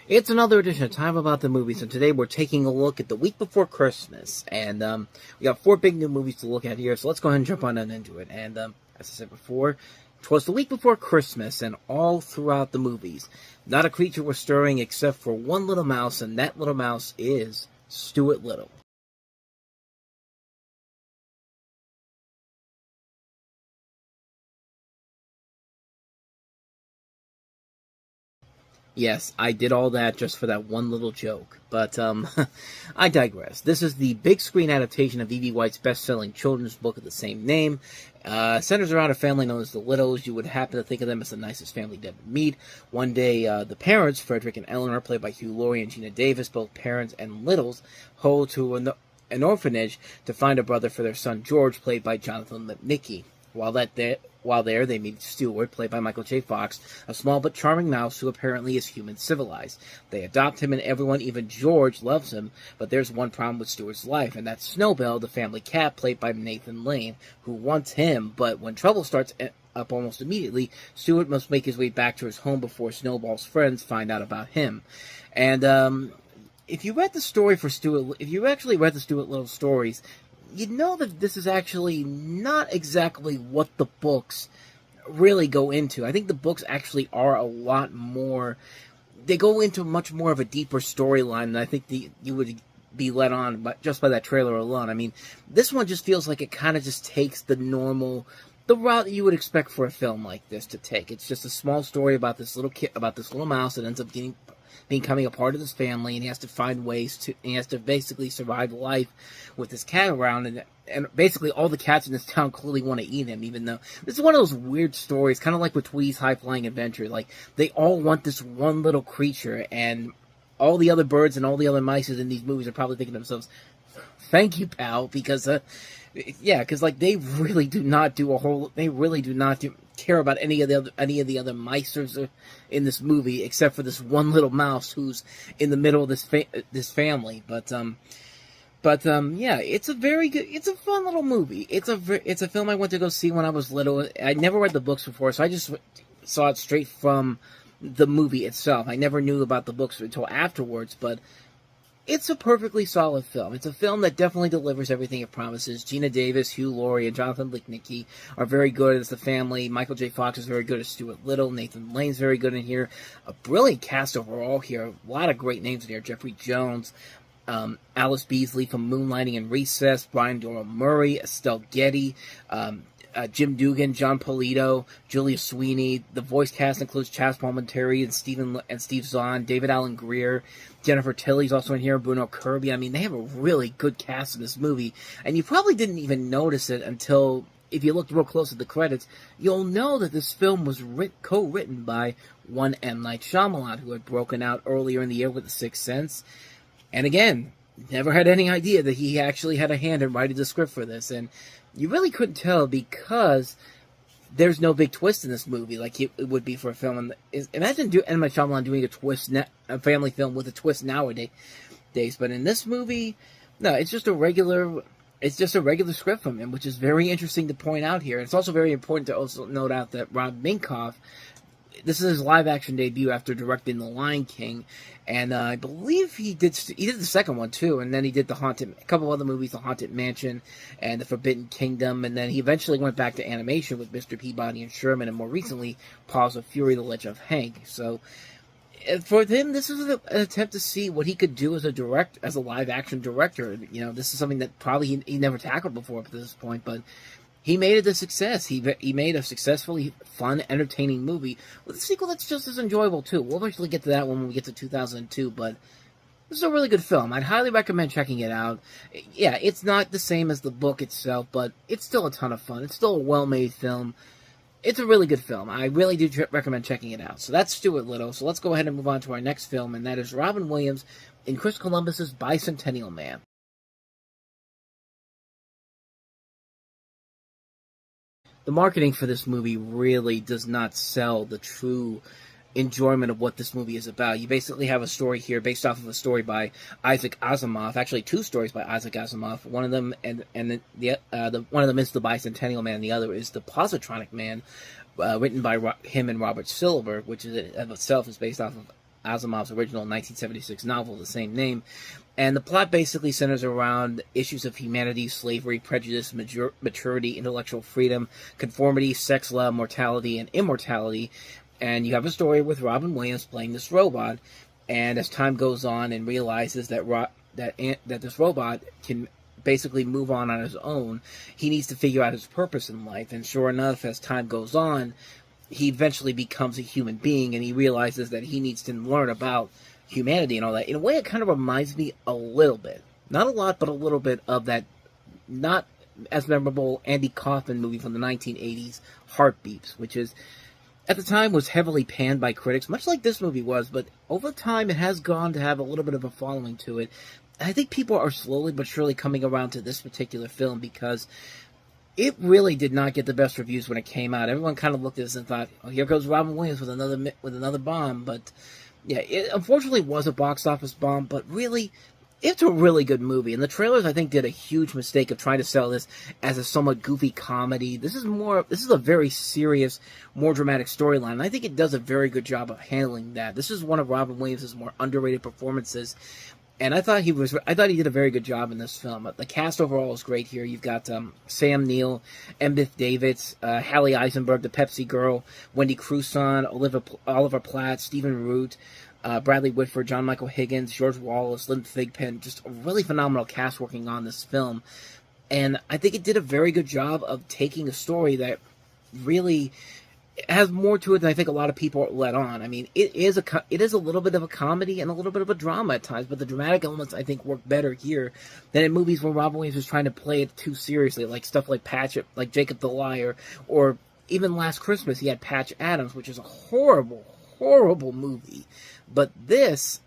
It's another edition of Time About the Movies, and today we're taking a look at the week before Christmas. And we got 4 big new movies to look at here, so let's go ahead and jump on into it. And as I said before, it was the week before Christmas, and all throughout the movies, not a creature was stirring except for one little mouse, and that little mouse is Stuart Little. Yes, I did all that just for that one little joke. But, I digress. This is the big screen adaptation of E.B. White's best-selling children's book of the same name. Centers around a family known as the Littles. You would happen to think of them as the nicest family to ever meet. One day, the parents, Frederick and Eleanor, played by Hugh Laurie and Gina Davis, both parents and Littles, go to an orphanage to find a brother for their son George, played by Jonathan Lipnicki. While there, they meet Stuart, played by Michael J. Fox, a small but charming mouse who apparently is human civilized. They adopt him, and everyone, even George, loves him, but there's one problem with Stuart's life, and that's Snowbell, the family cat, played by Nathan Lane, who wants him, but when trouble starts up almost immediately, Stuart must make his way back to his home before Snowball's friends find out about him. And, if you read the story for Stuart, if you actually read the Stuart Little stories, you'd know that this is actually not exactly what the books really go into. I think the books actually are a lot more, they go into much more of a deeper storyline than I think you would be led on just by that trailer alone. I mean, this one just feels like it kind of just takes the route that you would expect for a film like this to take. It's just a small story about this little kid, about this little mouse that ends up becoming a part of this family, and he has to find ways to, he has to basically survive life with this cat around, and basically all the cats in this town clearly want to eat him, even though this is one of those weird stories, kind of like with Twee's High Flying Adventure. Like, they all want this one little creature, and all the other birds and all the other mice in these movies are probably thinking to themselves, thank you, pal, because, like, they really do not care about any of the other mice in this movie, except for this one little mouse who's in the middle of this family. But yeah, it's a fun little movie. It's a film I went to go see when I was little. I never read the books before, so I just saw it straight from the movie itself. I never knew about the books until afterwards, but it's a perfectly solid film. It's a film that definitely delivers everything it promises. Gina Davis, Hugh Laurie, and Jonathan Lipnicki are very good as the family. Michael J. Fox is very good as Stuart Little. Nathan Lane's very good in here. A brilliant cast overall here. A lot of great names in here. Jeffrey Jones, Alice Beasley from Moonlighting and Recess, Brian Doyle Murray, Estelle Getty, Jim Dugan, John Polito, Julia Sweeney. The voice cast includes Chaz Palminteri and Steve Zahn, David Alan Grier, Jennifer Tilly's also in here, Bruno Kirby. I mean, they have a really good cast in this movie, and you probably didn't even notice it until, if you looked real close at the credits, you'll know that this film was co-written by one M. Night Shyamalan, who had broken out earlier in the year with The Sixth Sense, and again, never had any idea that he actually had a hand in writing the script for this, and you really couldn't tell because there's no big twist in this movie like it would be for a film. Imagine M. Night Shyamalan doing a family film with a twist nowadays. But in this movie, no, it's just a regular script from him, which is very interesting to point out here. It's also very important to also note out that Rob Minkoff, this is his live-action debut after directing The Lion King, and I believe he did the second one too, and then he did a couple other movies, The Haunted Mansion and The Forbidden Kingdom, and then he eventually went back to animation with Mr. Peabody and Sherman, and more recently, Paws of Fury: The Legend of Hank. So, for him, this is an attempt to see what he could do as a live-action director. You know, this is something that probably he never tackled before up to this point, but he made it a success. He made a successfully fun, entertaining movie with a sequel that's just as enjoyable, too. We'll eventually get to that when we get to 2002, but this is a really good film. I'd highly recommend checking it out. Yeah, it's not the same as the book itself, but it's still a ton of fun. It's still a well-made film. It's a really good film. I really do recommend checking it out. So that's Stuart Little. So let's go ahead and move on to our next film, and that is Robin Williams in Chris Columbus's Bicentennial Man. The marketing for this movie really does not sell the true enjoyment of what this movie is about. You basically have a story here based off of a story by Isaac Asimov. Actually, 2 stories by Isaac Asimov. One of them one of them is The Bicentennial Man. The other is The Positronic Man, written by him and Robert Silver, which of itself is based off of Asimov's original 1976 novel of the same name. And the plot basically centers around issues of humanity, slavery, prejudice, maturity, intellectual freedom, conformity, sex, love, mortality, and immortality. And you have a story with Robin Williams playing this robot. And as time goes on and realizes that this robot can basically move on his own, he needs to figure out his purpose in life. And sure enough, as time goes on, he eventually becomes a human being, and he realizes that he needs to learn about humanity and all that. In a way, it kind of reminds me a little bit, not a lot, but a little bit of that not as memorable Andy Kaufman movie from the 1980s, Heartbeats, which is, at the time, was heavily panned by critics, much like this movie was, but over time it has gone to have a little bit of a following to it. I think people are slowly but surely coming around to this particular film because it really did not get the best reviews when it came out. Everyone kind of looked at this and thought, "Oh, here goes Robin Williams with another bomb." But yeah, it unfortunately was a box office bomb. But really, it's a really good movie. And the trailers, I think, did a huge mistake of trying to sell this as a somewhat goofy comedy. This is a very serious, more dramatic storyline. And I think it does a very good job of handling that. This is one of Robin Williams' more underrated performances. And I thought he did a very good job in this film. The cast overall is great here. You've got Sam Neill, Embeth Davidtz, Hallie Eisenberg, the Pepsi Girl, Wendy Crewson, Oliver Platt, Stephen Root, Bradley Whitford, John Michael Higgins, George Wallace, Lynn Thigpen. Just a really phenomenal cast working on this film. And I think it did a very good job of taking a story that really has more to it than I think a lot of people let on. I mean, it is a little bit of a comedy and a little bit of a drama at times, but the dramatic elements, I think, work better here than in movies where Robin Williams was trying to play it too seriously, like stuff like like Jacob the Liar, or even Last Christmas, he had Patch Adams, which is a horrible, horrible movie. But this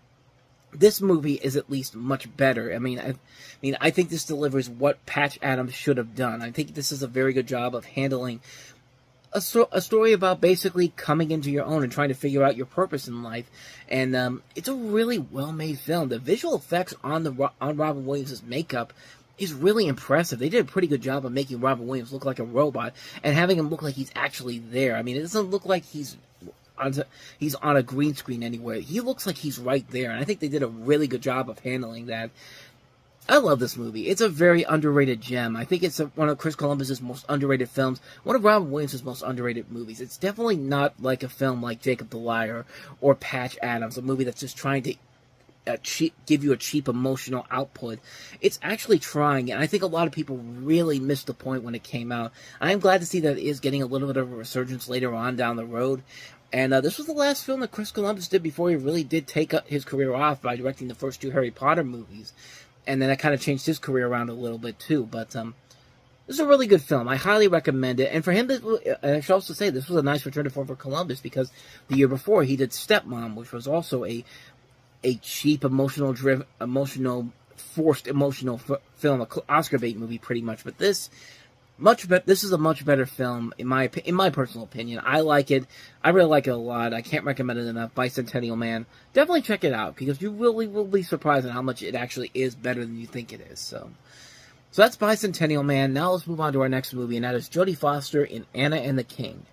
movie is at least much better. I mean, I think this delivers what Patch Adams should have done. I think this is a very good job of handling a story about basically coming into your own and trying to figure out your purpose in life. And it's a really well-made film. The visual effects on Robin Williams' makeup is really impressive. They did a pretty good job of making Robin Williams look like a robot and having him look like he's actually there. I mean, it doesn't look like he's on a green screen anywhere. He looks like he's right there, and I think they did a really good job of handling that. I love this movie. It's a very underrated gem. I think it's one of Chris Columbus' most underrated films, one of Robin Williams' most underrated movies. It's definitely not like a film like Jacob the Liar or Patch Adams, a movie that's just trying to give you a cheap emotional output. It's actually trying, and I think a lot of people really missed the point when it came out. I am glad to see that it is getting a little bit of a resurgence later on down the road. And this was the last film that Chris Columbus did before he really did take up his career off by directing the first 2 Harry Potter movies. And then that kind of changed his career around a little bit too. But this is a really good film. I highly recommend it. And for him, I should also say this was a nice return to form for Columbus, because the year before he did Stepmom, which was also a cheap, forced emotional film, an Oscar bait movie, pretty much. But this is a much better film in my personal opinion. I like it. I really like it a lot. I can't recommend it enough. Bicentennial Man. Definitely check it out, because you really will be surprised at how much it actually is better than you think it is. So that's Bicentennial Man. Now let's move on to our next movie, and that is Jodie Foster in Anna and the King.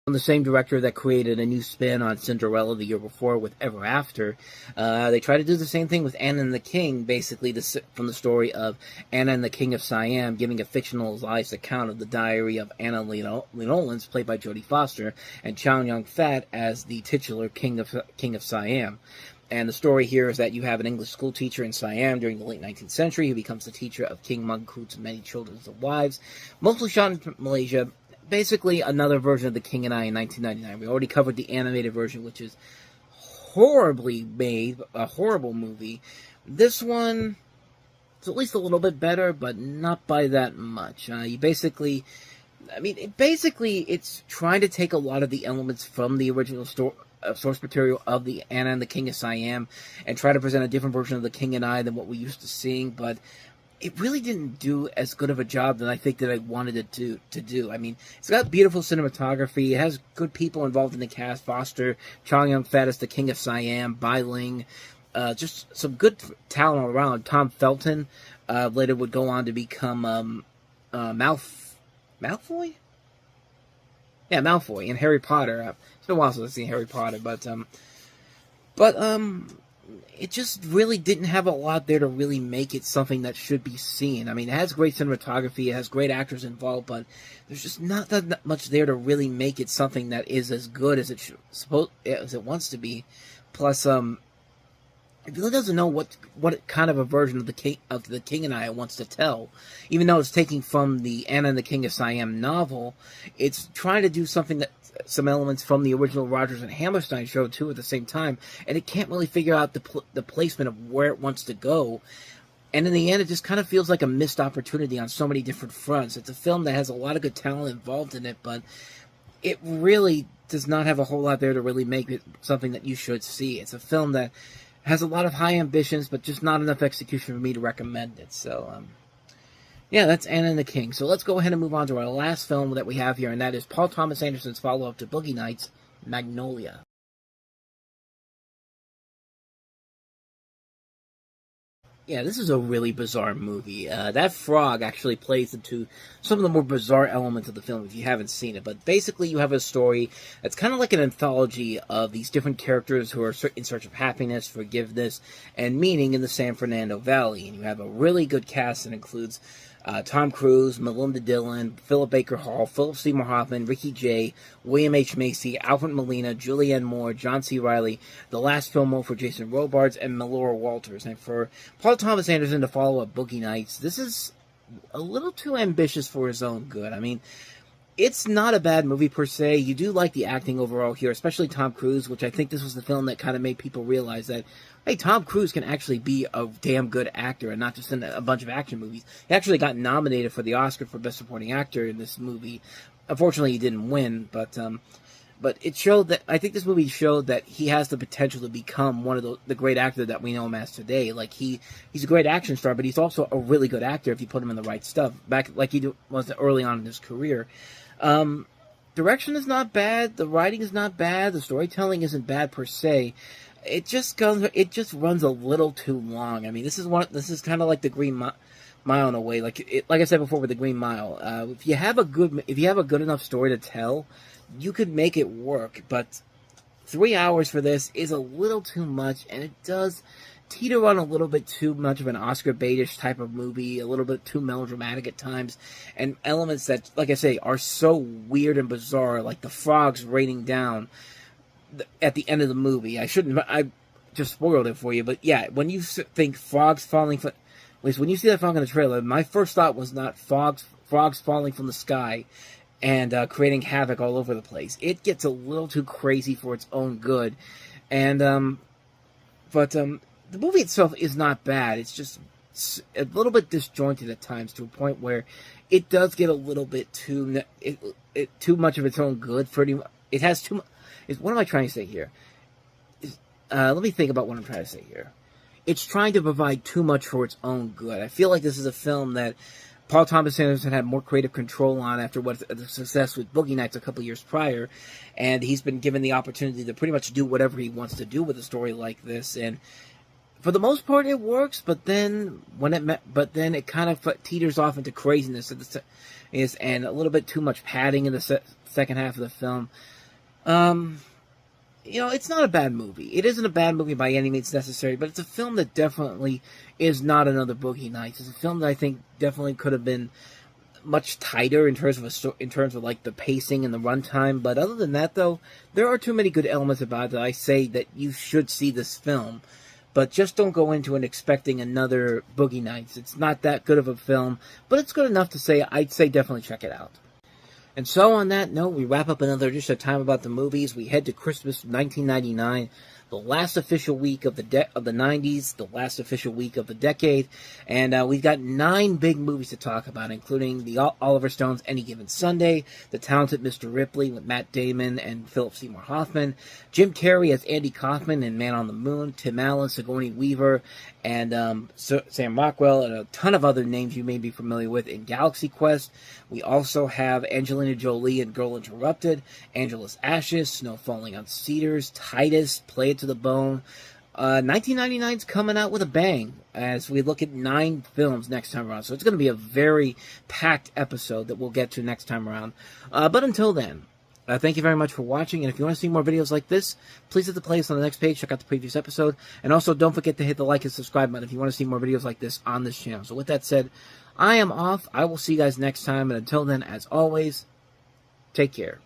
From the same director that created a new spin on Cinderella the year before with Ever After, they try to do the same thing with Anna and the King, basically from the story of Anna and the King of Siam, giving a fictionalized account of the diary of Anna Leonolens, played by Jodie Foster, and Chow Yun-fat as the titular King of Siam. And the story here is that you have an English school teacher in Siam during the late 19th century who becomes the teacher of King Mongkut's many children and wives, mostly shot in Malaysia. Basically, another version of The King and I in 1999. We already covered the animated version, which is horribly made, a horrible movie. This one is at least a little bit better, but not by that much. It's trying to take a lot of the elements from the original source material of the Anna and the King of Siam and try to present a different version of The King and I than what we're used to seeing, but it really didn't do as good of a job than I think that I wanted it to do. I mean, it's got beautiful cinematography. It has good people involved in the cast. Foster, Chow Yun-fat as the King of Siam, Bai Ling. Just some good talent all around. Tom Felton later would go on to become Malfoy? Yeah, Malfoy in Harry Potter. It's been a while since I've seen Harry Potter, but it just really didn't have a lot there to really make it something that should be seen. I mean, it has great cinematography, it has great actors involved, but there's just not that much there to really make it something that is as good as as it wants to be. Plus, it really doesn't know what kind of a version of the King and I it wants to tell. Even though it's taking from the Anna and the King of Siam novel, it's trying to do something that some elements from the original Rodgers and Hammerstein show too at the same time, and it can't really figure out the placement of where it wants to go. And in the end, it just kind of feels like a missed opportunity on so many different fronts. It's a film that has a lot of good talent involved in it, but it really does not have a whole lot there to really make it something that you should see. It's a film that has a lot of high ambitions, but just not enough execution for me to recommend it. So, yeah, that's Anna and the King. So let's go ahead and move on to our last film that we have here, and that is Paul Thomas Anderson's follow-up to Boogie Nights, Magnolia. Yeah, this is a really bizarre movie. That frog actually plays into some of the more bizarre elements of the film if you haven't seen it. But basically, you have a story that's kind of like an anthology of these different characters who are in search of happiness, forgiveness, and meaning in the San Fernando Valley. And you have a really good cast that includes Tom Cruise, Melinda Dillon, Philip Baker Hall, Philip Seymour Hoffman, Ricky Jay, William H. Macy, Alfred Molina, Julianne Moore, John C. Reilly, the last film for Jason Robards, and Melora Walters. And for Paul Thomas Anderson to follow up Boogie Nights, this is a little too ambitious for his own good. I mean, it's not a bad movie per se. You do like the acting overall here, especially Tom Cruise, which I think this was the film that kind of made people realize that, hey, Tom Cruise can actually be a damn good actor and not just in a bunch of action movies. He actually got nominated for the Oscar for Best Supporting Actor in this movie. Unfortunately, he didn't win, but it showed that, I think this movie showed that he has the potential to become one of the great actors that we know him as today. Like, he's a great action star, but he's also a really good actor if you put him in the right stuff, back like he was early on in his career. Direction is not bad, the writing is not bad, the storytelling isn't bad per se. It just runs a little too long. I mean, this is kind of like the Green Mile in a way. Like I said before with the Green Mile, if you have a good enough story to tell, you could make it work. But 3 hours for this is a little too much, and it does teeter on a little bit too much of an Oscar baitish type of movie, a little bit too melodramatic at times, and elements that, like I say, are so weird and bizarre, like the frogs raining down at the end of the movie. I just spoiled it for you, but yeah, when you think frogs falling from, at least when you see that frog in the trailer, my first thought was not frogs falling from the sky and creating havoc all over the place. It gets a little too crazy for its own good, and the movie itself is not bad. It's just a little bit disjointed at times, to a point where it does get a little bit too much of its own good. It has too much. What am I trying to say here? Let me think about what I'm trying to say here. It's trying to provide too much for its own good. I feel like this is a film that Paul Thomas Anderson had more creative control on after the success with Boogie Nights a couple years prior, and he's been given the opportunity to pretty much do whatever he wants to do with a story like this. And for the most part, it works. But then it kind of teeters off into craziness and a little bit too much padding in the second half of the film. It's not a bad movie. It isn't a bad movie by any means necessary, but it's a film that definitely is not another Boogie Nights. It's a film that I think definitely could have been much tighter in terms of like the pacing and the runtime. But other than that, though, there are too many good elements about it that I say that you should see this film. But just don't go into it expecting another Boogie Nights. It's not that good of a film, but it's good enough to say I'd say definitely check it out. And so on that note, we wrap up another edition of Time About the Movies. We head to Christmas 1999, the last official week of the 90s, the last official week of the decade, and we've got 9 big movies to talk about, including the Oliver Stone's Any Given Sunday, The Talented Mr. Ripley with Matt Damon and Philip Seymour Hoffman, Jim Carrey as Andy Kaufman in Man on the Moon, Tim Allen, Sigourney Weaver, and Sam Rockwell, and a ton of other names you may be familiar with in Galaxy Quest. We also have Angelina Jolie in Girl Interrupted, Angela's Ashes, Snow Falling on Cedars, Titus, Play It to the Bone. 1999's coming out with a bang as we look at 9 films next time around. So it's going to be a very packed episode that we'll get to next time around. But until then, Thank you very much for watching, and if you want to see more videos like this, please hit the playlist on the next page, check out the previous episode, and also don't forget to hit the like and subscribe button if you want to see more videos like this on this channel. So with that said, I am off. I will see you guys next time, and until then, as always, take care.